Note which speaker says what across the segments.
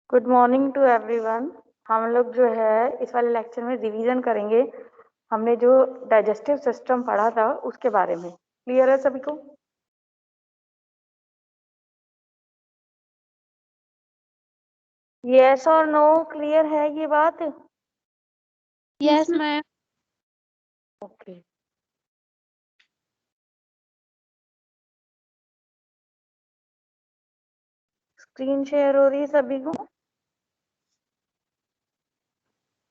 Speaker 1: Good morning to everyone. हम लोग जो है इस वाले लेक्चर में रिवीजन करेंगे। हमने जो डाइजेस्टिव सिस्टम पढ़ा था उसके बारे में। क्लियर है सभी को? यस और नो क्लियर है ये बात?
Speaker 2: Yes ma'am.
Speaker 1: Okay, screen share हो रही है सभी को?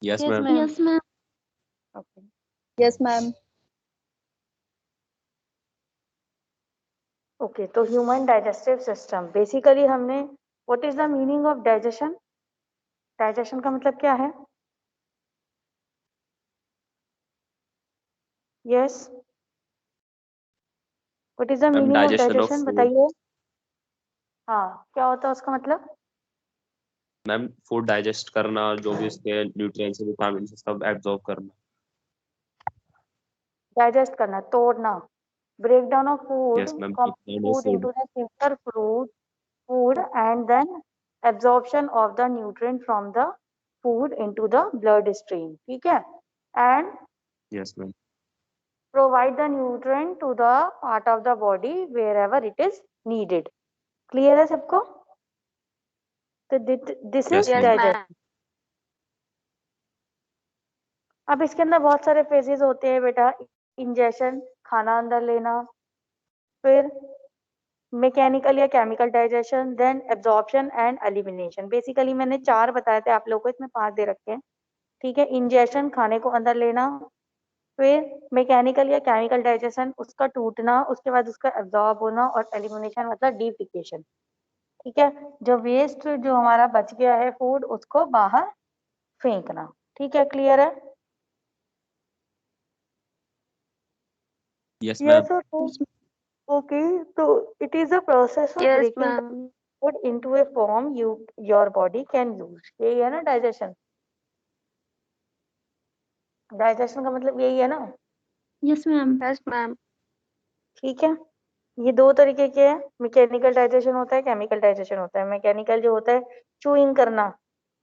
Speaker 3: Yes
Speaker 2: yes
Speaker 3: ma'am.
Speaker 2: Ma'am.
Speaker 4: Yes ma'am.
Speaker 1: Okay
Speaker 4: yes ma'am.
Speaker 1: Okay, तो ह्यूमन डाइजेस्टिव सिस्टम बेसिकली हमने what is the meaning of digestion? Digestion का मतलब क्या है? Yes, what is the
Speaker 3: ma'am
Speaker 1: meaning of
Speaker 3: digestion of
Speaker 1: digestion
Speaker 3: food.
Speaker 1: बताइए। हाँ, क्या होता है उसका मतलब?
Speaker 3: मैम फूड डाइजेस्ट करना, जो भी उसके न्यूट्रिएंट्स विटामिन सब एब्जॉर्ब करना।
Speaker 1: डाइजेस्ट करना, तोड़ना, breakdown of food,
Speaker 3: yes ma'am,
Speaker 1: complex food
Speaker 3: food.
Speaker 1: into the simpler food and then absorption of the nutrient from the food into the blood stream, ठीक है, and
Speaker 3: yes ma'am.
Speaker 1: provide the nutrient to the part of the body wherever it is needed. Clear है सबको? तो this is
Speaker 3: Yes, ma'am.
Speaker 1: digestion. अब इसके अंदर बहुत सारे फेजेस होते हैं बेटा। इंजेशन, खाना अंदर लेना, फिर मैकेनिकल या chemical digestion, then absorption and elimination. Basically मैंने 4 बताए थे आप लोगों को, इसमें 5 दे रखे हैं, ठीक है। इंजेशन, खाने को अंदर लेना, फिर मैकेनिकल या केमिकल डाइजेशन, उसका टूटना, उसके बाद उसका एब्जॉर्ब होना, और एलिमिनेशन मतलब डिफिकेशन, ठीक है। जो वेस्ट जो हमारा बच गया है फूड, उसको बाहर फेंकना, ठीक है। क्लियर है?
Speaker 3: Yes, ma'am.
Speaker 1: यस और नो? ओके, तो it is a process of
Speaker 2: yes
Speaker 1: breaking
Speaker 2: ma'am.
Speaker 1: food into a form your body can use। यही है ना डाइजेशन? डाइजेशन का मतलब यही है ना?
Speaker 4: Yes ma'am.
Speaker 2: Yes ma'am.
Speaker 1: ठीक है। ये 2 तरीके के हैं, मैकेनिकल डाइजेशन होता है, केमिकल डाइजेशन होता है। मैकेनिकल जो होता है चूइंग करना,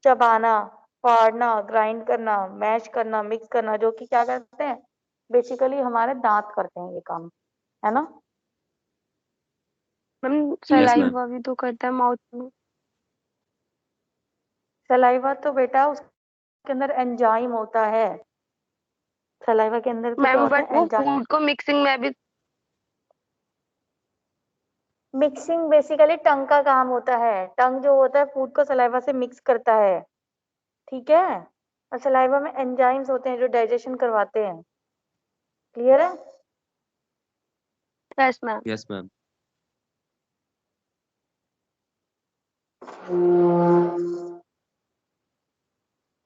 Speaker 1: चबाना, फाड़ना, ग्राइंड करना, मैश करना, मिक्स करना, जो कि क्या करते हैं, बेसिकली हमारे दांत करते हैं ये काम, है ना?
Speaker 2: Ma'am
Speaker 3: Yes, ma'am.
Speaker 2: सलाइवा भी तो करता है माउथ में।
Speaker 1: सलाइवा तो बेटा उसके अंदर एंजाइम होता है। सलाइवा के अंदर तो क्या
Speaker 2: मैम
Speaker 1: होता
Speaker 2: बट
Speaker 1: है,
Speaker 2: वो
Speaker 1: एंजाइम।
Speaker 2: फूड को मिक्सिंग में भी।
Speaker 1: मिक्सिंग बेसिकली टंग का काम होता है। टंग जो होता है फूड को सलाइवा से मिक्स करता है, ठीक है। और सलाइवा में एंजाइम्स होते हैं जो डाइजेशन करवाते हैं। क्लियर है?
Speaker 2: Yes ma'am.
Speaker 3: Yes, ma'am.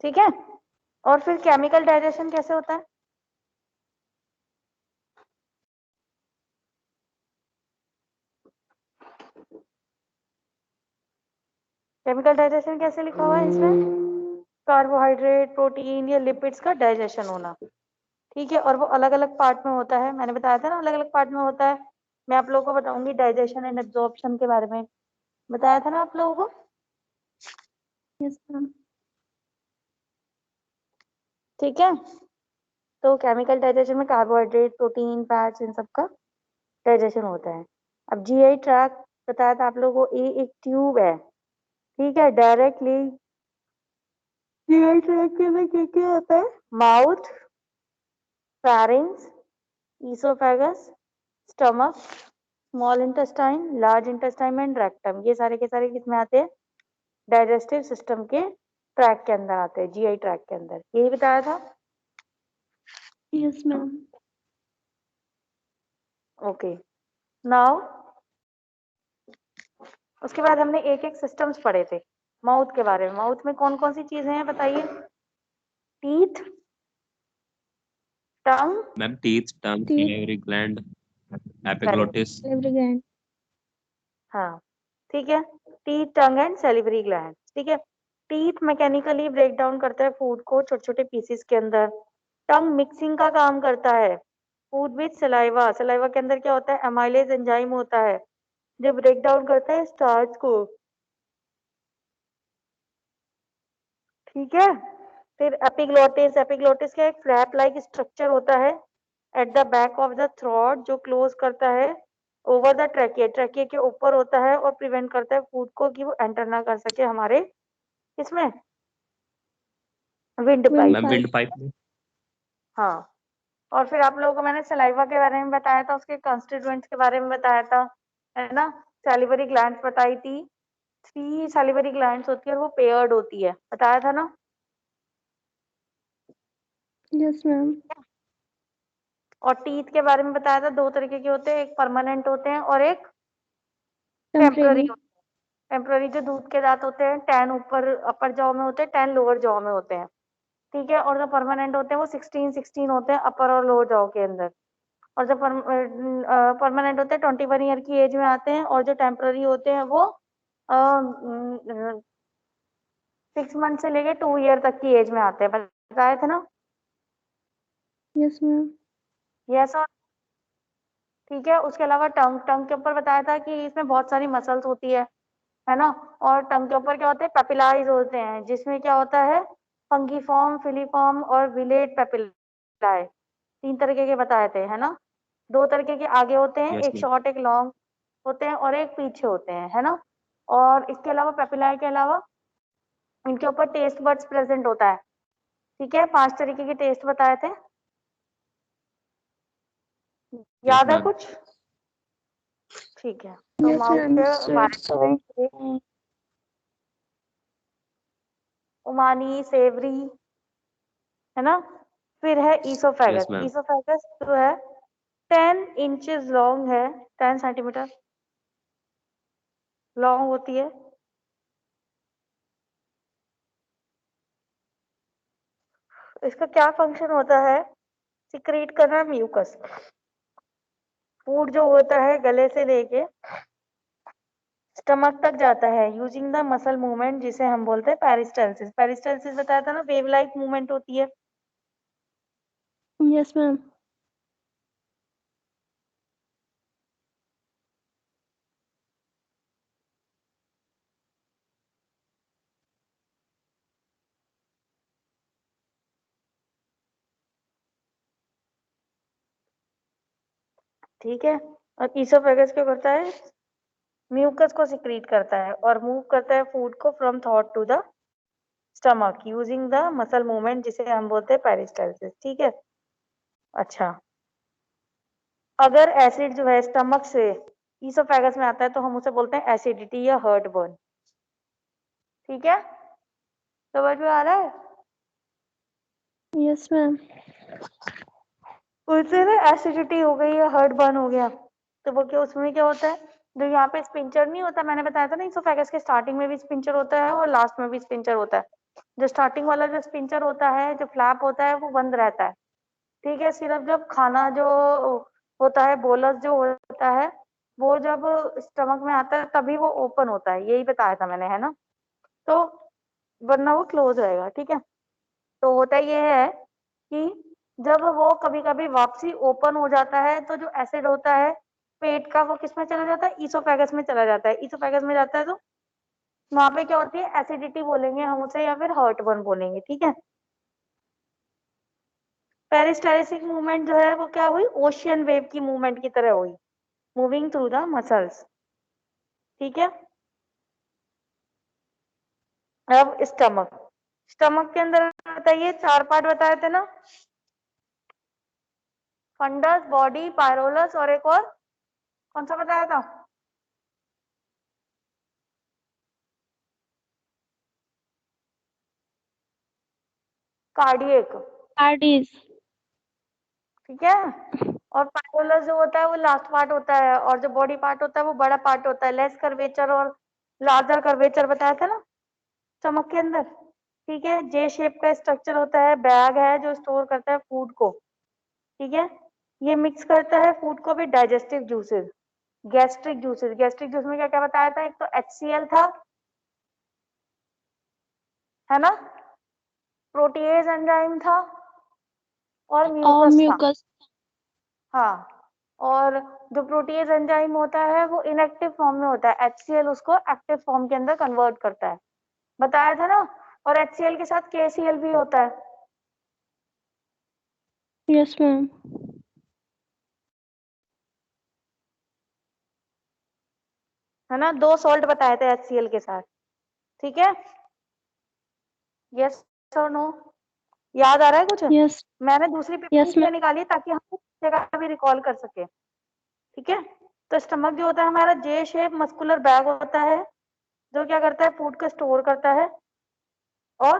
Speaker 1: ठीक है। और फिर केमिकल डाइजेशन कैसे होता है? केमिकल डाइजेशन कैसे लिखा हुआ है इसमें? कार्बोहाइड्रेट, प्रोटीन या लिपिड्स का डाइजेशन होना, ठीक है। और वो अलग अलग पार्ट में होता है, मैंने बताया था ना अलग अलग पार्ट में होता है। मैं आप लोगों को बताऊंगी डाइजेशन एंड एब्जॉर्प्शन के बारे में, बताया था ना आप लोगों को,
Speaker 4: यस मैम।
Speaker 1: ठीक है। तो केमिकल डाइजेशन में कार्बोहाइड्रेट, प्रोटीन, फैट्स, इन सब का डाइजेशन होता है। अब जीआई ट्रैक्ट बताया था आप लोगों को, ये एक ट्यूब है, ठीक है। डायरेक्टली जीआई ट्रैक्ट के अंदर क्या क्या आता है? Mouth, pharynx, oesophagus, stomach, small intestine, large intestine and rectum, ये सारे के सारे किसमें आते हैं? डाइजेस्टिव सिस्टम के ट्रैक के अंदर आते हैं, जीआई ट्रैक के अंदर। यही बताया था।
Speaker 4: Yes ma'am.
Speaker 1: ओके, नाउ उसके बाद हमने एक एक सिस्टम्स पढ़े थे माउथ के बारे में। माउथ में कौन कौन सी चीजें हैं बताइए? Teeth, tongue,
Speaker 3: Ma'am, teeth, tongue,
Speaker 4: teeth,
Speaker 3: salivary gland,
Speaker 1: correct,
Speaker 3: epiglottis.
Speaker 4: Salivary gland.
Speaker 1: हाँ, ठीक है। Teeth, tongue and salivary gland, ठीक है। टीथ मैकेनिकली ब्रेक डाउन करता है फूड को छोटे छोटे पीसेस के अंदर। टंग मिक्सिंग का काम करता है फूड विद सलाइवा। सलाइवा के अंदर क्या होता है? एमाइलेज एंजाइम होता है जो ब्रेक डाउन करता है स्टार्च को। ठीक है। फिर एपिग्लोटिस, एपिग्लोटिस का एक फ्लैप लाइक स्ट्रक्चर होता है at the back of the throat जो क्लोज करता है ओवर द ट्रैकिया, ट्रैकिया के ऊपर होता है और प्रिवेंट करता है फूड को कि वो एंटर ना कर सके हमारे इसमें wind
Speaker 4: Wind
Speaker 1: pipe.
Speaker 3: Ma'am
Speaker 4: pipe.
Speaker 3: Wind pipe में।
Speaker 1: हाँ, और फिर आप लोगों को मैंने सलाइवा के बारे में बताया था, उसके कंस्टिट्यूएंट्स के बारे में बताया था, है ना। सैलिवरी ग्लैंड्स बताई थी, 3 सैलिवरी ग्लैंड्स होती है और वो पेयर्ड होती है, बताया था ना।
Speaker 4: Yes, ma'am.
Speaker 1: और टीथ के बारे में बताया था, 2 तरीके के होते हैं, एक परमानेंट होते हैं और एक टेम्पररी।
Speaker 4: Temporary.
Speaker 1: टेम्पररी जो दूध के दांत होते हैं, 10 ऊपर अपर जॉ में होते हैं, 10 लोअर जॉ में होते हैं, ठीक है। और जो परमानेंट होते हैं वो 16 होते हैं अपर और लोअर जॉ के अंदर। और जो परमानेंट होते हैं 21 ईयर की एज में आते हैं, और जो टेम्पररी होते हैं वो 6 मंथ से लेके 2 ईयर तक की एज में आते हैं, बताया था ना।
Speaker 4: Yes, ma'am.
Speaker 1: यस और ठीक है। उसके अलावा टंग, टंग के ऊपर बताया था कि इसमें बहुत सारी मसल्स होती है ना। और टंग के ऊपर क्या होते हैं, पेपिलाइज होते हैं, जिसमें क्या होता है फंगीफॉर्म, फिलीफॉर्म और विलेट पेपिलाई, 3 तरीके के बताए थे, है ना। 2 तरीके के आगे होते हैं,
Speaker 3: यस
Speaker 1: एक
Speaker 3: मैम।
Speaker 1: शॉर्ट एक लॉन्ग होते हैं और एक पीछे होते हैं, है ना। और इसके अलावा पेपिलाई के अलावा इनके ऊपर टेस्ट बड्स प्रेजेंट होता है, ठीक है। 5 तरीके के टेस्ट बताए थे,
Speaker 3: यस
Speaker 1: याद है
Speaker 3: मैम।
Speaker 1: कुछ? ठीक है, तो
Speaker 4: Yes,
Speaker 1: माउथ
Speaker 4: ma'am.
Speaker 1: के
Speaker 4: Sweet, sour.
Speaker 1: उमानी, सेवरी, है ना। फिर है
Speaker 3: यस
Speaker 1: ईसोफेगस।
Speaker 3: मैम।
Speaker 1: ईसोफेगस जो है 10 इंचेस लॉन्ग है, 10 सेंटीमीटर लॉन्ग होती है। इसका क्या फंक्शन होता है, सिक्रीट करना म्यूकस। फूड जो होता है गले से लेके स्टमक तक जाता है यूजिंग द मसल मूवमेंट, जिसे हम बोलते हैं पेरिस्टाल्सिस। पेरिस्टाल्सिस बताया था ना, वेव लाइक मूवमेंट होती है।
Speaker 4: Yes, ma'am.
Speaker 1: ठीक है। और ईसोफेगस क्या करता है, म्यूकस को सिक्रीट करता है और मूव करता है फूड को from throat to the stomach using the muscle movement, जिसे हम बोलते हैं पेरिस्टाल्सिस, ठीक है। अच्छा, अगर एसिड जो है स्टमक से ईसोफेगस में आता है तो हम उसे बोलते हैं एसिडिटी या हर्ट बर्न, ठीक है। समझ में आ रहा है?
Speaker 4: Yes, ma'am.
Speaker 1: उससे ना एसिडिटी हो गई या हर्ट बर्न हो गया, तो वो क्या, उसमें क्या होता है, जो यहाँ पे स्पिंचर नहीं होता, मैंने बताया था ना ईसोफेगस के स्टार्टिंग में भी स्पिंचर होता है और लास्ट में भी स्पिंचर होता है। जो स्टार्टिंग वाला जो स्पिंचर होता है, जो फ्लैप होता है, वो बंद रहता है, ठीक है। सिर्फ जब खाना जो होता है, बोलस जो होता है, वो जब स्टमक में आता है तभी वो ओपन होता है, यही बताया था मैंने, है ना। तो वरना वो क्लोज रहेगा, ठीक है। तो होता ये है कि जब वो कभी कभी वापसी ओपन हो जाता है तो जो एसिड होता है पेट का, वो किस में चला जाता है, ईसोफेगस में चला जाता है। ईसोफेगस में जाता है तो वहां पे क्या होती है, एसिडिटी बोलेंगे हम उसे या फिर हर्ट बर्न बोलेंगे, ठीक है। पेरिस्टाल्सिस मूवमेंट जो है वो क्या हुई, ओशियन वेव की मूवमेंट की तरह हुई, मूविंग थ्रू द मसल्स, ठीक है। अब स्टमक, स्टमक के अंदर बताइए 4 पार्ट बताए थे ना, फंडस, बॉडी, पायरोलस और एक और कौन सा बताया था, कार्डियक,
Speaker 4: Cardies.
Speaker 1: ठीक है। और पायरोलस जो होता है वो लास्ट पार्ट होता है, और जो बॉडी पार्ट होता है वो बड़ा पार्ट होता है, लेस कर्वेचर और लार्जर कर्वेचर बताया था ना स्टमक के अंदर, ठीक है। जे शेप का स्ट्रक्चर होता है, बैग है जो स्टोर करता है फूड को, ठीक है। ये मिक्स करता है फूड को with digestive juices, gastric juices. Gastric juice में क्या क्या बताया था, एक तो HCl था, है ना, प्रोटीएज एंजाइम था और
Speaker 4: Or
Speaker 1: म्यूकस था।
Speaker 4: mucus.
Speaker 1: हाँ, और जो प्रोटीएज एंजाइम होता है वो इनएक्टिव फॉर्म में होता है, HCl उसको एक्टिव फॉर्म के अंदर कन्वर्ट करता है, बताया था ना। और HCl के साथ KCl भी होता है।
Speaker 4: Yes, ma'am.
Speaker 1: है ना, 2 सॉल्ट बताए थे HCl के साथ, ठीक है। यस और नो, याद आ रहा है कुछ?
Speaker 4: Yes.
Speaker 1: मैंने दूसरी
Speaker 4: Yes,
Speaker 1: PPT
Speaker 4: ma'am.
Speaker 1: इसलिए निकाली ताकि हम जगह भी रिकॉल कर सके, ठीक है। तो स्टमक जो होता है हमारा जे शेप मस्कुलर बैग होता है, जो क्या करता है, फूड को स्टोर करता है और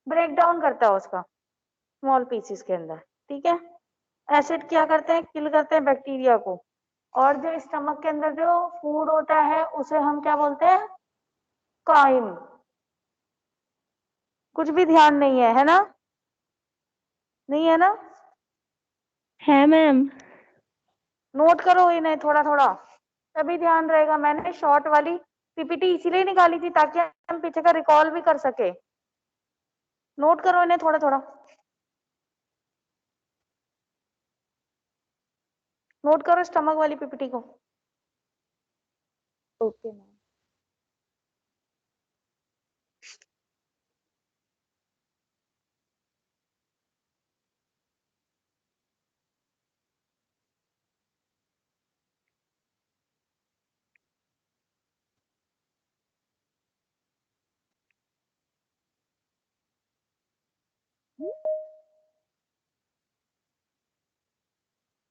Speaker 1: ब्रेक डाउन करता है उसका स्मॉल पीसेस के अंदर, ठीक है। एसिड क्या करते हैं, किल करते हैं बैक्टीरिया को। और जो स्टमक के अंदर जो फूड होता है उसे हम क्या बोलते हैं, काइम। कुछ भी ध्यान नहीं है ना? नहीं है ना?
Speaker 4: है मैम।
Speaker 1: नोट करो इन्हें थोड़ा थोड़ा, तभी ध्यान रहेगा। मैंने शॉर्ट वाली PPT इसीलिए निकाली थी ताकि हम पीछे का रिकॉल भी कर सके। नोट करो इन्हें थोड़ा थोड़ा, नोट करो स्टमक वाली PPT को।
Speaker 5: Okay ma'am.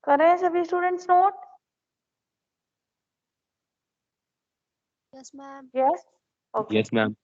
Speaker 1: कर रहे हैं सभी students note?
Speaker 5: Yes ma'am.
Speaker 1: Yes, okay.
Speaker 3: Yes ma'am.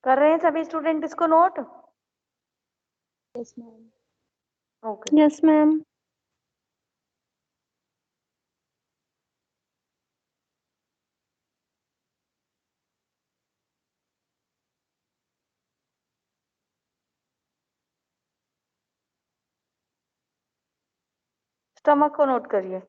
Speaker 1: कर रहे हैं सभी स्टूडेंट इसको note?
Speaker 5: Yes ma'am.
Speaker 1: Okay.
Speaker 4: Yes, ma'am.
Speaker 1: Stomach को नोट करिए।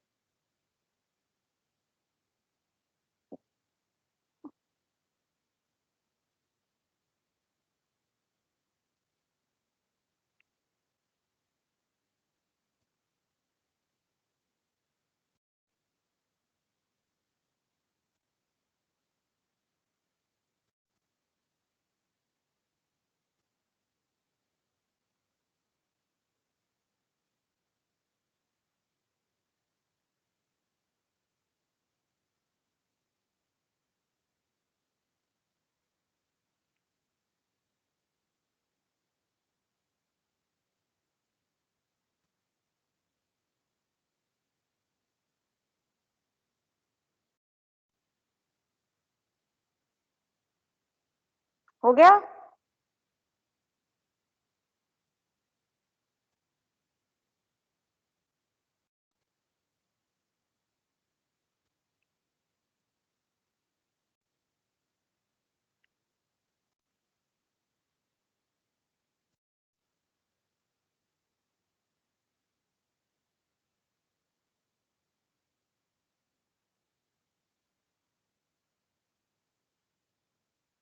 Speaker 1: हो गया?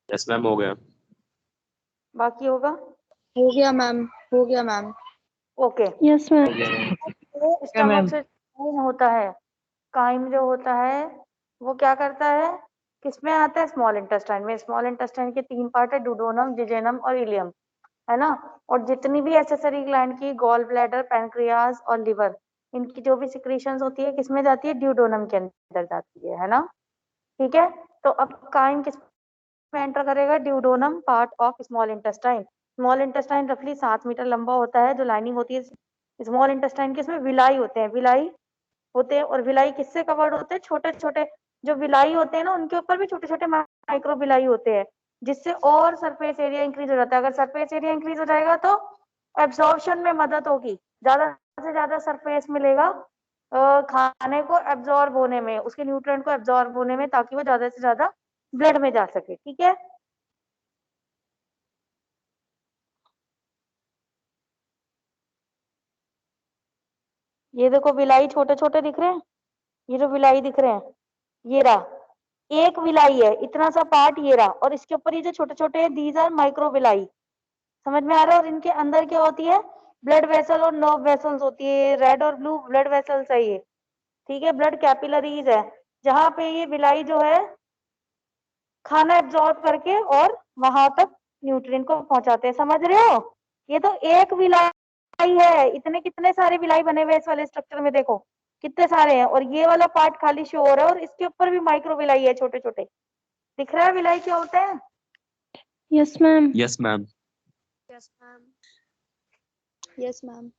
Speaker 3: यस मैम, हो गया।
Speaker 1: बाकी होगा?
Speaker 5: हो गया मैम। हो गया ma'am.
Speaker 1: Okay.
Speaker 4: Yes, ma'am.
Speaker 1: Stomach से काइम होता है, काइम जो होता है वो क्या करता है, किसमें आता है, स्मॉल इंटेस्टाइन में। स्मॉल इंटेस्टाइन के 3 पार्ट है, डुओडेनम, जिजेनम और इलियम, है ना। और जितनी भी एसेसरी ग्लैंड की, गॉल ब्लैडर, पैनक्रियाज और लिवर, इनकी जो भी सिक्रीशंस होती है किसमें जाती है, डुओडेनम के अंदर जाती है ना, ठीक है। तो अब काइम किस में एंटर करेगा, duodenum part of small intestine. Small intestine रफली 7 मीटर लंबा होता है। जो लाइनिंग होती है स्मॉल इंटेस्टाइन की, इसमें विलाई होते हैं, विलाई होते हैं। और विलाई किससे कवर्ड होते हैं? छोटे छोटे जो विलाई होते हैं ना, उनके ऊपर भी छोटे छोटे माइक्रो विलाई होते हैं, जिससे और सरफेस एरिया इंक्रीज हो जाता है। अगर सरफेस एरिया इंक्रीज हो जाएगा तो एब्जॉर्प्शन में मदद होगी, ज्यादा से ज्यादा सरफेस मिलेगा खाने को एब्जॉर्ब होने में, उसके न्यूट्रिएंट को एब्जॉर्ब होने में, ताकि वो ज्यादा से ज्यादा ब्लड में जा सके। ठीक है, ये देखो विलाई छोटे छोटे दिख रहे हैं, ये जो विलाई दिख रहे हैं, ये रहा एक विलाई है, इतना सा पार्ट ये रहा, और इसके ऊपर ये जो छोटे छोटे हैं, दीज आर माइक्रो विलाई। समझ में आ रहा है? और इनके अंदर क्या होती है? ब्लड वेसल और नर्व वेसल्स होती है। रेड और ब्लू ब्लड वेसल्स है ये, ठीक है, ब्लड कैपिलरीज है, जहां पे ये विलाई जो है खाना एब्जॉर्ब करके और वहां तक न्यूट्रिएंट को पहुंचाते हैं। समझ रहे हो? ये तो एक विलाई है, इतने कितने सारे विलाई बने हुए इस वाले स्ट्रक्चर में, देखो कितने सारे हैं। और ये वाला पार्ट खाली शो हो रहा है, और इसके ऊपर भी माइक्रो विलाई है, छोटे छोटे। दिख रहा है विलाई क्या होते हैं?
Speaker 4: Yes, ma'am.
Speaker 3: Yes ma'am.
Speaker 5: Yes, ma'am. Yes, ma'am.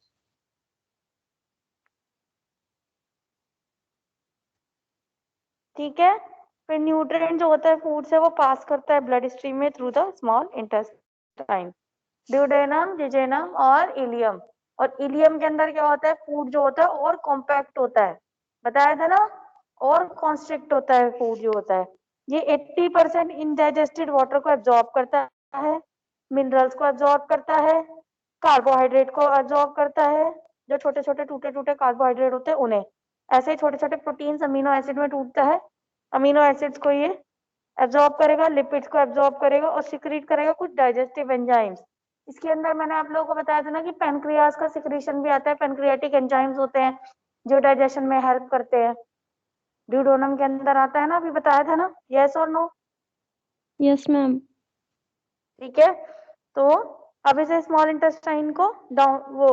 Speaker 1: ठीक है, फिर न्यूट्रिएंट जो होता है फूड से, वो पास करता है ब्लड स्ट्रीम में through the small intestine, duodenum, jejunum और इलियम। और इलियम के अंदर क्या होता है? फूड जो होता है और कॉम्पैक्ट होता है, बताया था ना, और कॉन्स्ट्रिक्ट होता है फूड जो होता है। ये 80% इनडाइजेस्टेड वाटर को एब्जॉर्ब करता है, मिनरल्स को एब्जॉर्ब करता है, कार्बोहाइड्रेट को एब्जॉर्ब करता है, जो छोटे छोटे टूटे टूटे कार्बोहाइड्रेट होते हैं उन्हें। ऐसे ही छोटे छोटे प्रोटीन्स अमीनो एसिड में टूटता है, अमीनो एसिड्स को ये एब्जॉर्ब करेगा, लिपिड्स को एब्जॉर्ब करेगा और सिक्रीट करेगा कुछ डाइजेस्टिव एंजाइम्स। इसके अंदर मैंने आप लोगों को बताया था ना कि पेनक्रियाज का सिक्रीशन भी आता है, पेनक्रियाटिक एंजाइम्स होते हैं जो डाइजेशन में हेल्प करते हैं। ड्यूडोनम के अंदर आता है ना, अभी बताया था ना, यस और नो?
Speaker 4: Yes, ma'am.
Speaker 1: ठीक है, तो अब इसे स्मॉल इंटेस्टाइन को डाउन वो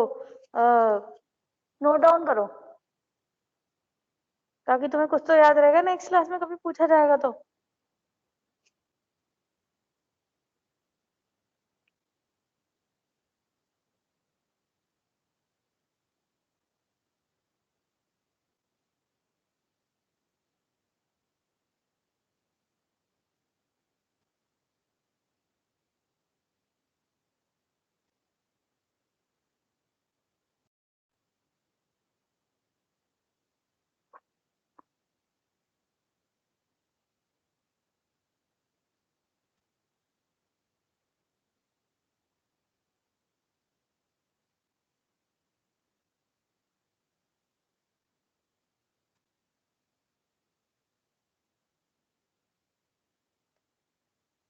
Speaker 1: नोट डाउन करो, ताकि तुम्हें कुछ तो याद रहेगा, नेक्स्ट क्लास में कभी पूछा जाएगा तो।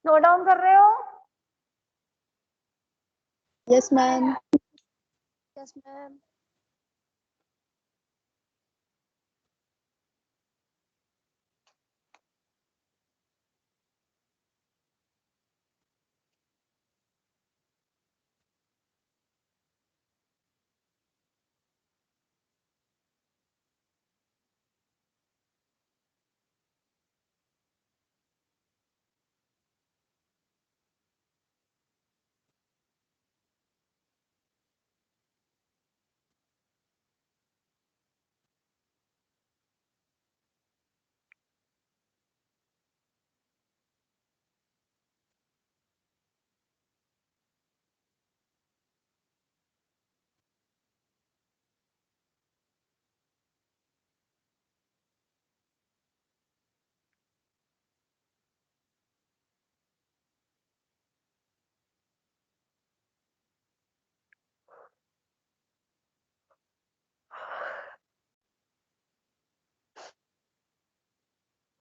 Speaker 1: नोट डाउन कर रहे हो?
Speaker 5: Yes, ma'am. Yes, ma'am.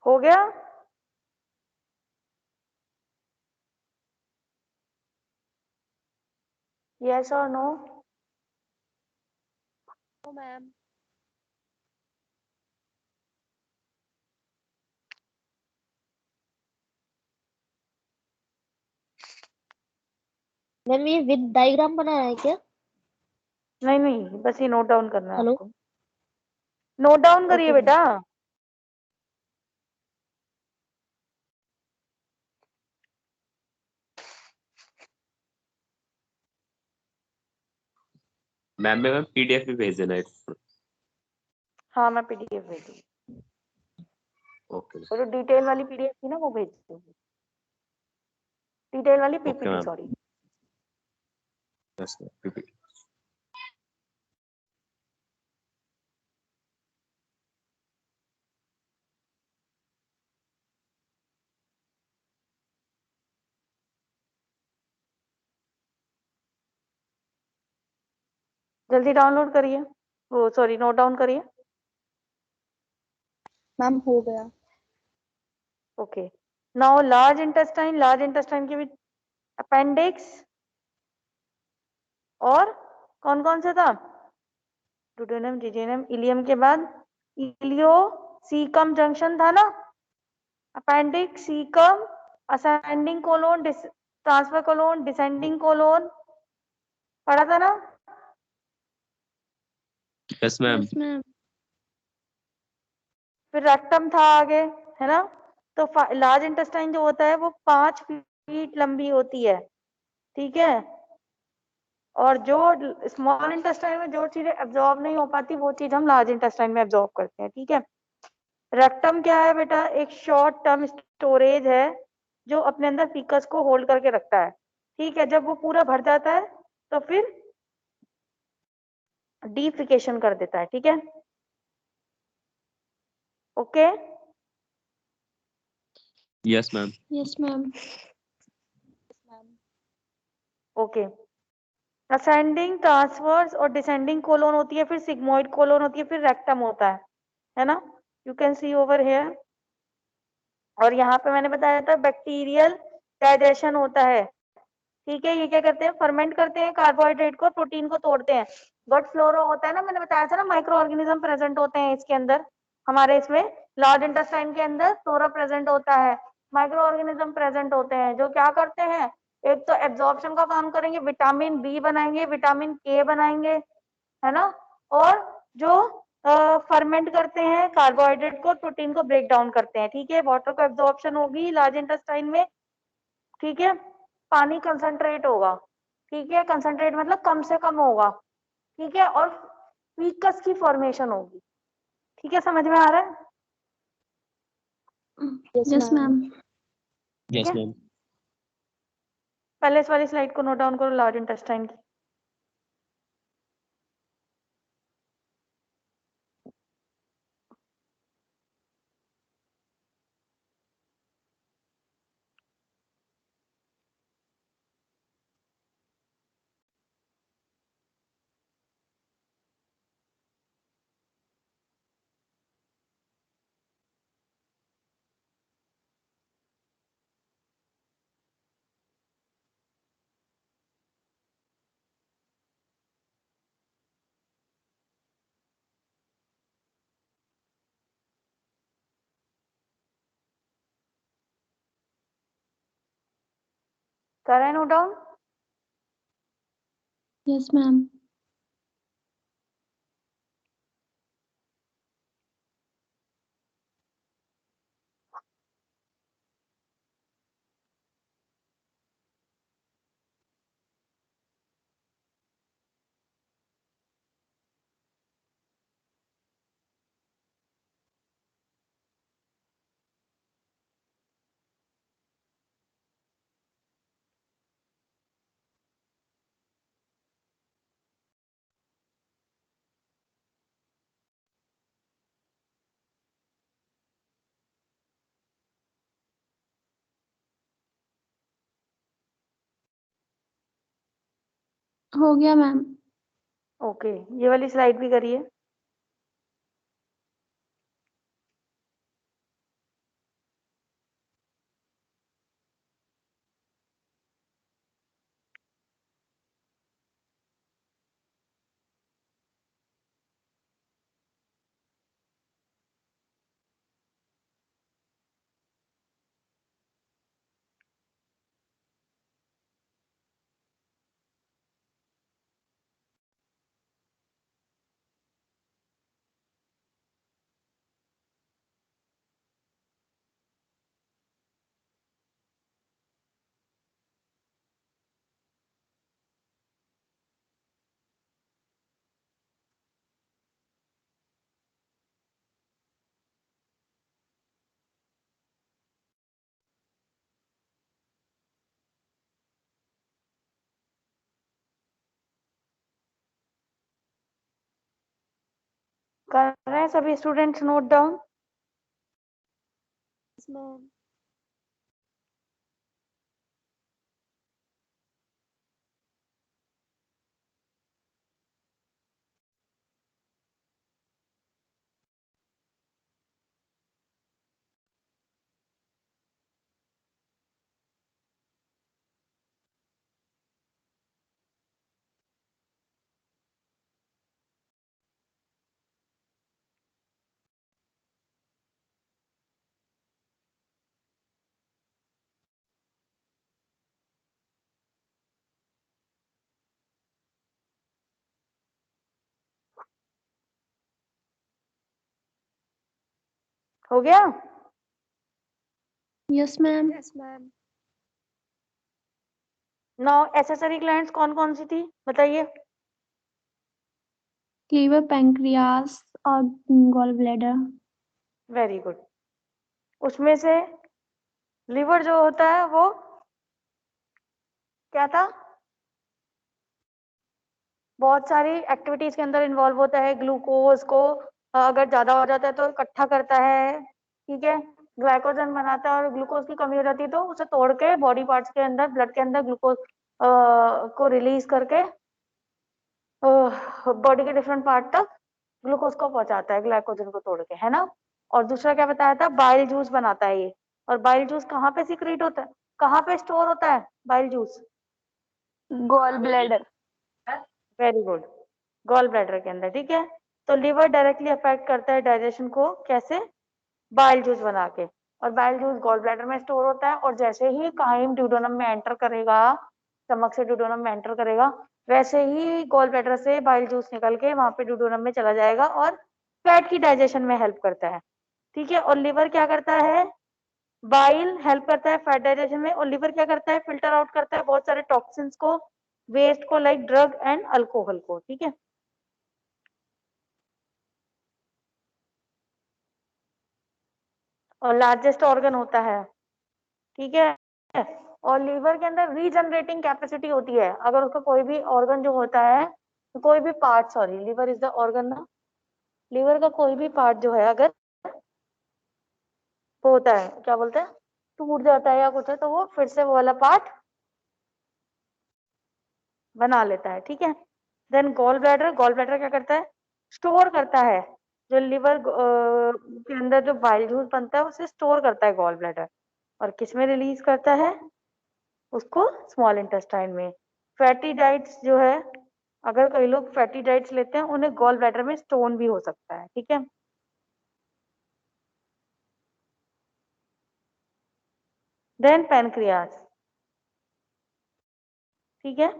Speaker 1: हो गया? यस और नो?
Speaker 5: No, ma'am. मैम ये विद डायग्राम बनाना है क्या?
Speaker 1: नहीं नहीं, बस ये नोट डाउन करना है
Speaker 5: हेलो?
Speaker 1: आपको। नोट डाउन करिए
Speaker 5: Okay, ma'am.
Speaker 1: बेटा।
Speaker 3: मैम पीडीएफ भी भेज देना एक।
Speaker 1: हाँ मैं पीडीएफ भेज दूंगी,
Speaker 3: ओके
Speaker 1: वो जो डिटेल वाली पीडीएफ थी ना वो भेज दूंगी, डिटेल वाली
Speaker 3: okay
Speaker 1: PPT
Speaker 3: ma'am.
Speaker 1: Sorry.
Speaker 3: Yes ma'am.
Speaker 1: जल्दी डाउनलोड करिए, वो सॉरी नोट डाउन करिए।
Speaker 5: मैम हो गया।
Speaker 1: ओके, नाउ लार्ज इंटेस्टाइन के भी अपेंडिक्स और कौन कौन से था, डुडेनम, जिजेनम, इलियम के बाद इलियो सीकम जंक्शन था ना, appendix, caecum, ascending colon, transfer colon, descending colon, पढ़ा था ना।
Speaker 3: Yes ma'am.
Speaker 4: Yes, ma'am.
Speaker 1: फिर रेक्टम था आगे, है ना। तो लार्ज इंटेस्टाइन जो होता है वो 5 फीट लंबी होती है, ठीक है। और जो स्मॉल इंटेस्टाइन में जो चीजें एब्जॉर्ब नहीं हो पाती वो चीज हम लार्ज इंटेस्टाइन में एब्जॉर्ब करते हैं, ठीक है। रेक्टम क्या है बेटा, एक शॉर्ट टर्म स्टोरेज है जो अपने अंदर फीकस को होल्ड करके रखता है, ठीक है। जब वो पूरा भर जाता है तो फिर डीफिकेशन कर देता है, ठीक है। Okay,
Speaker 3: yes ma'am.
Speaker 4: Yes, ma'am.
Speaker 1: Okay. Ascending, transverse और डिसेंडिंग कोलोन होती है, फिर सिग्मोइड कोलोन होती है, फिर रेक्टम होता है ना। You can see over here. और यहाँ पे मैंने बताया था बैक्टीरियल डाइजेशन होता है, ठीक है। ये क्या करते हैं, फर्मेंट करते हैं कार्बोहाइड्रेट को, प्रोटीन को तोड़ते हैं। गट फ्लोरा होता है ना, मैंने बताया था ना, माइक्रो ऑर्गेनिज्म प्रेजेंट होते हैं इसके अंदर, हमारे इसमें लार्ज इंटेस्टाइन के अंदर फ्लोरा प्रेजेंट होता है, माइक्रो ऑर्गेनिज्म प्रेजेंट होते हैं जो क्या करते हैं, एक तो एब्जॉर्प्शन का काम करेंगे, विटामिन बी बनाएंगे, विटामिन के बनाएंगे, है ना। और जो फर्मेंट करते हैं कार्बोहाइड्रेट को, प्रोटीन को ब्रेक डाउन करते हैं, ठीक है। वाटर को एब्जॉर्प्शन होगी लार्ज इंटेस्टाइन में, ठीक है। पानी कंसंट्रेट होगा, ठीक है, कंसंट्रेट मतलब कम से कम होगा, ठीक है। और फीकस की फॉर्मेशन होगी, ठीक है, समझ में आ रहा है।
Speaker 4: Yes, ma'am.
Speaker 1: ठीक
Speaker 3: यस
Speaker 1: है,
Speaker 3: मैम।
Speaker 1: पहले इस वाली स्लाइड को नोट डाउन करो, लार्ज इंटेस्टाइन की। करा है नोट डाउन।
Speaker 4: Yes, ma'am. हो गया मैम।
Speaker 1: ओके, ये वाली स्लाइड भी करिए। कर रहे हैं सभी students note down?
Speaker 5: Yes, ma'am.
Speaker 1: हो गया?
Speaker 4: Yes, ma'am.
Speaker 5: Yes, ma'am.
Speaker 1: Now accessory glands कौन कौन सी थी बताइए?
Speaker 4: Liver, pancreas और gallbladder.
Speaker 1: Very good. उसमें से लिवर जो होता है वो क्या था? बहुत सारी एक्टिविटीज के अंदर इन्वॉल्व होता है। ग्लूकोज को अगर ज्यादा हो जाता है तो इकट्ठा करता है, ठीक है, ग्लाइकोजन बनाता है, और ग्लूकोज की कमी हो जाती है तो उसे तोड़ के बॉडी पार्ट्स के अंदर, ब्लड के अंदर ग्लूकोज को रिलीज करके बॉडी के डिफरेंट पार्ट तक ग्लूकोज को पहुंचाता है, ग्लाइकोजन को तोड़ के, है ना। और दूसरा क्या बताया था? बाइल जूस बनाता है ये। और बाइल जूस कहाँ पे सीक्रेट होता है, कहाँ पे स्टोर होता है bile juice?
Speaker 2: Gall bladder.
Speaker 1: Very good, gall bladder के अंदर, ठीक है। तो लिवर डायरेक्टली अफेक्ट करता है डाइजेशन को, कैसे? बाइल जूस बना के। और बाइल जूस गॉल ब्लैडर में स्टोर होता है, और जैसे ही काइम ड्यूडेनम में एंटर करेगा, स्टमक से ड्यूडेनम में एंटर करेगा, वैसे ही गॉल ब्लैडर से बाइल जूस निकल के वहां पे ड्यूडेनम में चला जाएगा और फैट की डाइजेशन में हेल्प करता है, ठीक है। और लिवर क्या करता है? बाइल हेल्प करता है फैट डाइजेशन में, और लिवर क्या करता है? फिल्टर आउट करता है बहुत सारे टॉक्सिन्स को, वेस्ट को, लाइक ड्रग एंड अल्कोहल को, ठीक है। और लार्जेस्ट ऑर्गन होता है, ठीक है। और लीवर के अंदर रीजनरेटिंग कैपेसिटी होती है। अगर उसका कोई भी ऑर्गन जो होता है, तो कोई भी part, sorry, liver is the organ ना, लीवर का कोई भी पार्ट जो है अगर वो होता है, क्या बोलते हैं, टूट जाता है या कुछ है, तो वो फिर से वो वाला पार्ट बना लेता है, ठीक है। Then gall bladder, gall bladder क्या करता है? स्टोर करता है। जो लिवर के अंदर जो बाइल जूस बनता है उसे स्टोर करता है गॉल ब्लैडर, और किस में रिलीज करता है? उसको स्मॉल इंटेस्टाइन में। फैटी डाइट्स जो है, अगर कई लोग फैटी डाइट्स लेते हैं उन्हें गॉल ब्लैडर में स्टोन भी हो सकता है, ठीक है। देन पैनक्रियास, ठीक है।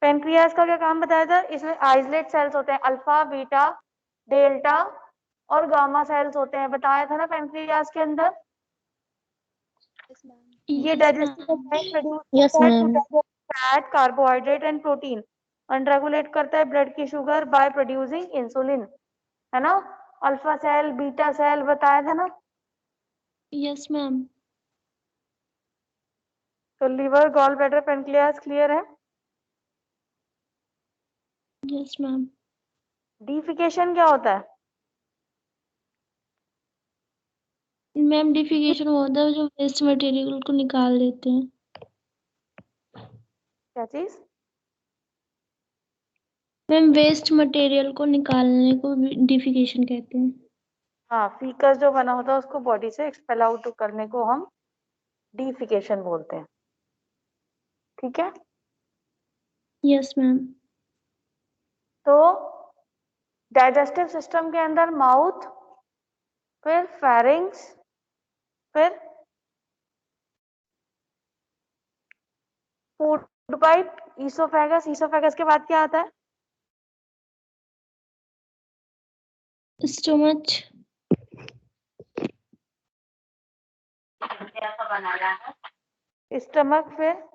Speaker 1: पैनक्रियास का क्या काम बताया था? इसमें आइसोलेट सेल्स होते हैं, अल्फा, बीटा, डेल्टा और गामा सेल्स होते हैं, बताया था ना पैनक्रियास के अंदर।
Speaker 5: Yes, ma'am.
Speaker 1: ये
Speaker 4: Yes,
Speaker 1: digestive
Speaker 4: ma'am.
Speaker 1: Enzyme produce
Speaker 5: Yes,
Speaker 1: करता है to
Speaker 5: ma'am.
Speaker 1: Digest fat, carbohydrate and protein, and regulate करता है ब्लड की शुगर बाय प्रोड्यूसिंग इंसुलिन, है ना। अल्फा सेल, बीटा सेल बताया था ना।
Speaker 4: Yes, ma'am.
Speaker 1: तो liver, gall bladder, pancreas clear है?
Speaker 4: Yes, ma'am.
Speaker 1: डिफिकेशन क्या होता है?
Speaker 4: मैम डिफिकेशन होता है जो वेस्ट मटेरियल को निकाल देते हैं।
Speaker 1: क्या चीज?
Speaker 4: मैम वेस्ट मटेरियल को निकालने को डिफिकेशन कहते हैं।
Speaker 1: हाँ, फीकस जो बना होता है उसको बॉडी से एक्सपेल आउट करने को हम डिफिकेशन बोलते हैं, ठीक है।
Speaker 4: Yes ma'am.
Speaker 1: तो डाइजेस्टिव सिस्टम के अंदर माउथ, फिर फेरिंग्स, फिर फूड पाइप, ईसोफेगस। ईसोफेगस के बाद क्या आता है?
Speaker 4: स्टमच।
Speaker 1: स्टमक, फिर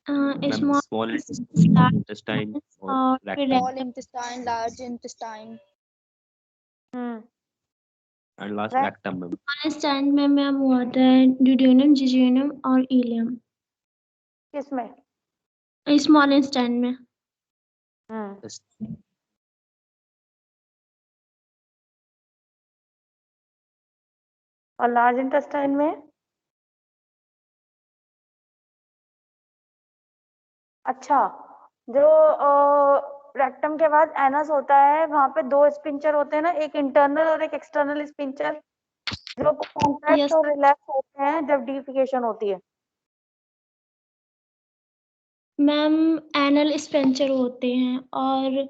Speaker 4: स्मॉल
Speaker 3: स्मॉल इंटेस्टाइन और
Speaker 4: और
Speaker 3: rectum
Speaker 5: Small intestine, large intestine.
Speaker 3: And last
Speaker 1: Right.
Speaker 3: Rectum में।
Speaker 4: स्टैंड में मैम वो आता है ड्यूडेनम, जिजेनम और इलियम।
Speaker 1: किसमें?
Speaker 4: स्मॉल स्टैंड में।
Speaker 1: और लार्ज इंटेस्टाइन में अच्छा, जो रेक्टम के बाद एनस होता है वहां पे दो स्पिंचर होते हैं ना, एक इंटरनल और एक एक्सटर्नल स्पिंचर, जो कॉन्ट्रैक्ट
Speaker 4: Yes.
Speaker 1: और रिलैक्स होते हैं जब डिफिकेशन होती है।
Speaker 4: मैम एनल स्पेंचर होते हैं
Speaker 1: और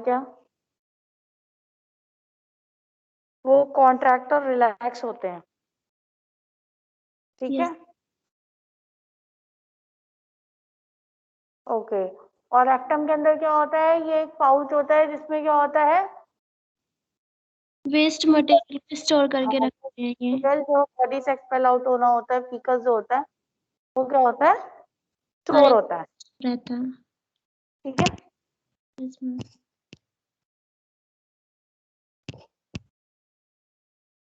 Speaker 1: क्या, वो कॉन्ट्रैक्ट और रिलैक्स होते हैं, ठीक
Speaker 4: Yes.
Speaker 1: है। ओके, और रेक्टम के अंदर क्या होता है, ये एक पाउच होता है जिसमें क्या होता है,
Speaker 4: वेस्ट मटेरियल स्टोर करके रखते हैं ये।
Speaker 1: फीकल जो बॉडी से एक्सपेल आउट होना होता है, फीकल जो होता है वो क्या होता है, स्टोर
Speaker 4: और
Speaker 1: होता है,
Speaker 4: रहता है।
Speaker 1: ठीक है।
Speaker 4: Yes, ma'am.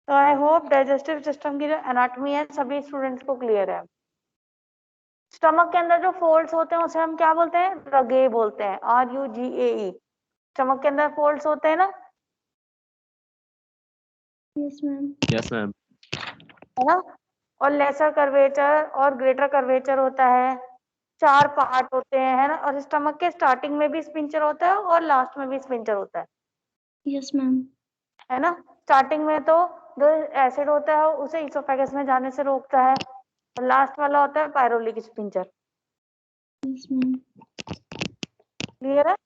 Speaker 1: तो आई होप डाइजेस्टिव सिस्टम की जो एनाटॉमी है सभी स्टूडेंट्स को क्लियर है। स्टमक के अंदर जो फोल्ड्स होते हैं उसे हम क्या बोलते हैं, रगे बोलते हैं, RUGAE। स्टमक के अंदर फोल्ड्स होते हैं ना,
Speaker 4: Yes, मैम।
Speaker 3: Yes ma'am.
Speaker 1: है ना, और लेसर कर्वेचर और ग्रेटर कर्वेचर होता है, 4 पार्ट होते हैं, है ना, और स्टमक के स्टार्टिंग में भी स्पिंचर होता है और लास्ट में भी स्पिंचर होता है,
Speaker 4: Yes, मैम।
Speaker 1: है ना। स्टार्टिंग में तो जो एसिड होता है उसे इसोफेगस में जाने से रोकता है, और लास्ट वाला होता है पायरोलिक स्पिंचर।
Speaker 4: Yes, ma'am.
Speaker 1: क्लियर है।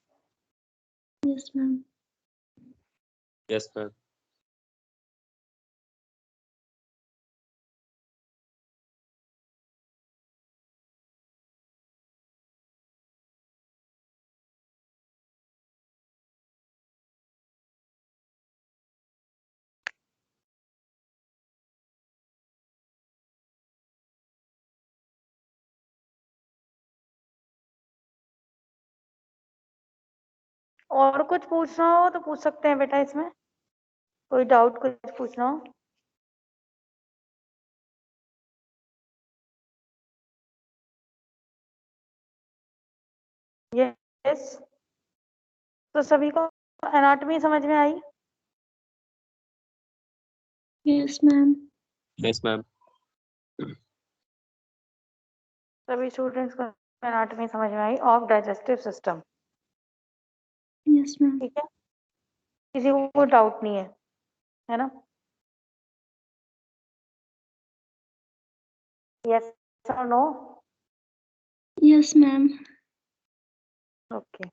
Speaker 4: Yes, ma'am.
Speaker 3: Yes ma'am.
Speaker 1: और कुछ पूछना हो तो पूछ सकते हैं बेटा, इसमें कोई डाउट कुछ पूछना हो। यस, तो सभी को एनाटॉमी समझ में आई।
Speaker 4: Yes, ma'am.
Speaker 3: Yes ma'am.
Speaker 1: सभी स्टूडेंट्स को एनाटॉमी समझ में आई of digestive system,
Speaker 4: Yes, ma'am.
Speaker 1: ठीक है, किसी को कोई डाउट नहीं है ना। यस और नो।
Speaker 4: Yes, ma'am.
Speaker 1: ओके।